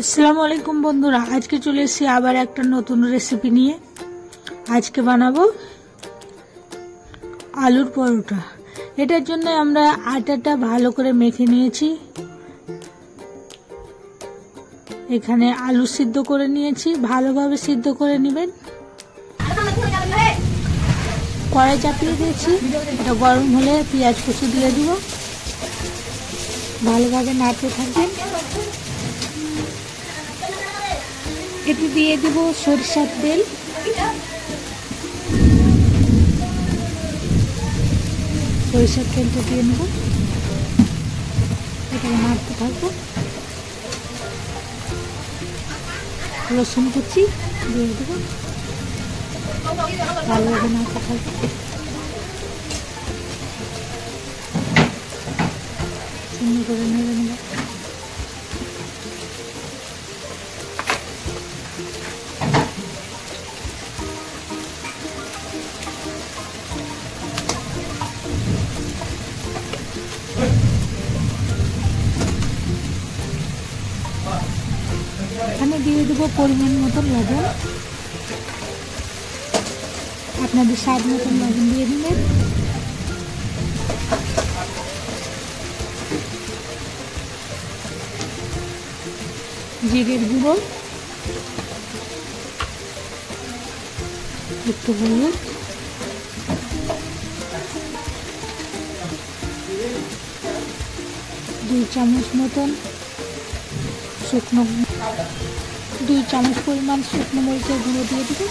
আসসালামু আলাইকুম বন্ধুরা, আজকে চলে এসেছি আবার একটা নতুন রেসিপি নিয়ে। আজকে বানাবো আলুর পরোটা। এটার জন্য আমরা আটাটা ভালো করে মেখে নিয়েছি। এখানে আলু সিদ্ধ করে নিয়েছি, ভালোভাবে সিদ্ধ করে নেবেন। কড়াই চাপিয়ে দিয়েছি, এটা গরম হলে পেঁয়াজ কুচি দিয়ে দিব। ভালোভাবে নাড়তে থাকবেন। এতে দিয়ে দেব সরিষার তেল, সরিষার তেলটা দিয়ে নেব। এটাকে নাড়তে থাকবো। রসুন কুচি দিয়ে দেবো, ভালোভাবে নাড়তে থাকবো। সুন্দর করে নেড়ে নেব। এখানে দিয়ে দেবো পরিমাণ মতন লবণ, আপনাদের স্বাদ মতন লবণ দিয়ে দিবেন। জিরের গুঁড়ো, একটু হলুদ, দুই চামচ মতন শুকনো, 2 চামচ পরিমাণ শুকনো মরিচের গুঁড়ো দিয়ে দেবো।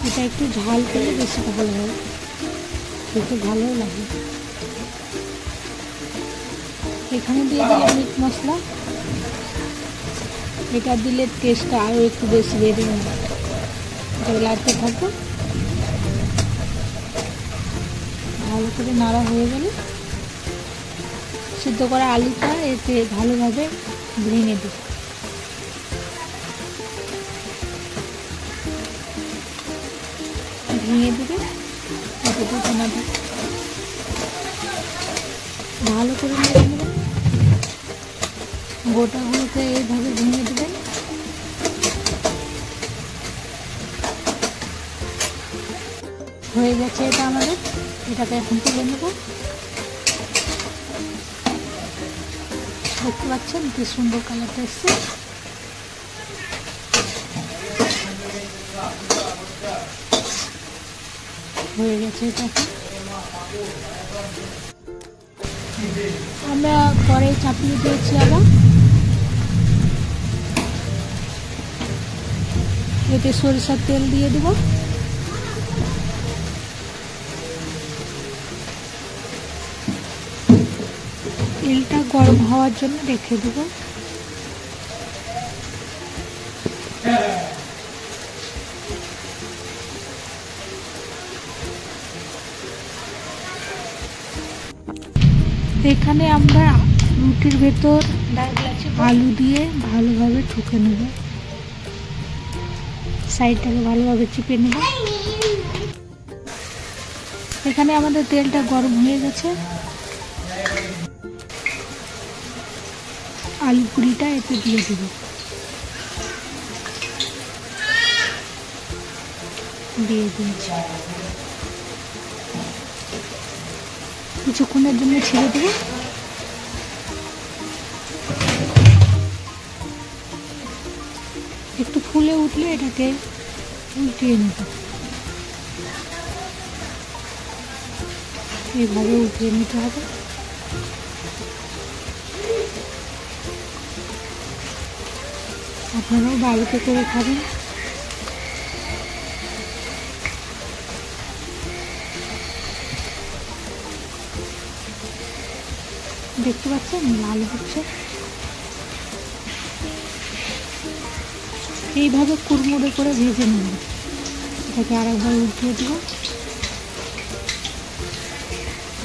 এটা একটু ঝাল করলে বেশি ভালো হয়, খেতে ভালো লাগে। এখানে দিয়ে দিলে মিট মশলা, এটা দিলে টেস্টটা আরও একটু বেশি বেড়ে যাবে। এটা নাড়তে থাকবো। ভালো করে নাড়া হয়ে গেলে সিদ্ধ করা আলুটা এতে ভালোভাবে ভেঙে দেব। ভেঙে দেবে, ভালো করে নেড়ে নেবেন। গোটাগুলোকে এইভাবে ভেঙে দেবেন। হয়ে গেছে এটা আমাদের। এটাকে এখন তুলে নেব। দেখতে পাচ্ছেন কি সুন্দর কালারটা এসছে। হয়ে গেছে এটা। আমরা পরে চাপিয়ে দিয়েছি আবার। এতে সরিষার তেল দিয়ে দেব। তেলটা গরম হওয়ার জন্য রেখে দেব। এখানে আমরা রুটির ভেতর আলু দিয়ে ভালোভাবে ঠুকে নেব। সাইডটাকে ভালোভাবে চিপে নেব। এখানে আমাদের তেলটা গরম হয়ে গেছে। আলু পুরিটা এতে দিয়ে দেব। দিয়ে দিয়েছি। কিছুক্ষণের জন্য ছেড়ে দেব। একটু ফুলে উঠলে এটাকে উল্টিয়ে নেব। এইভাবে উঠিয়ে নিতে হবে। আপনারাও বাড়িতে করে খাবেন। দেখতে পাচ্ছেন লাল হচ্ছে। এইভাবে কুড়মুড়ে করে ভেজে নেব। এটাকে আরেকবার উঠিয়ে দেব।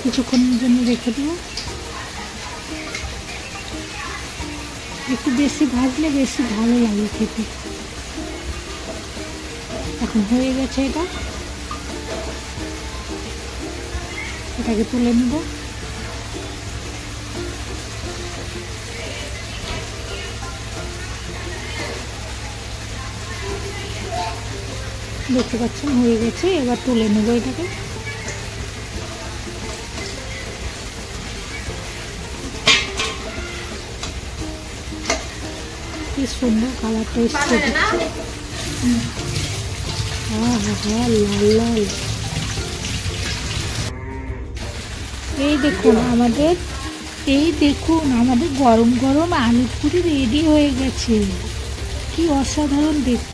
কিছুক্ষণের জন্য রেখে দেব। একটু বেশি ভাজলে বেশি ভালো লাগে খেতে। এখন হয়ে গেছে এটা। এটাকে তুলে নেব। দেখতে পাচ্ছেন হয়ে গেছে, এবার তুলে নেবো এটাকে। কি সুন্দর কালারটা এসছে, লাল লাল। এই দেখুন আমাদের গরম গরম আলু পুরি রেডি হয়ে গেছে। কি অসাধারণ দেখতে।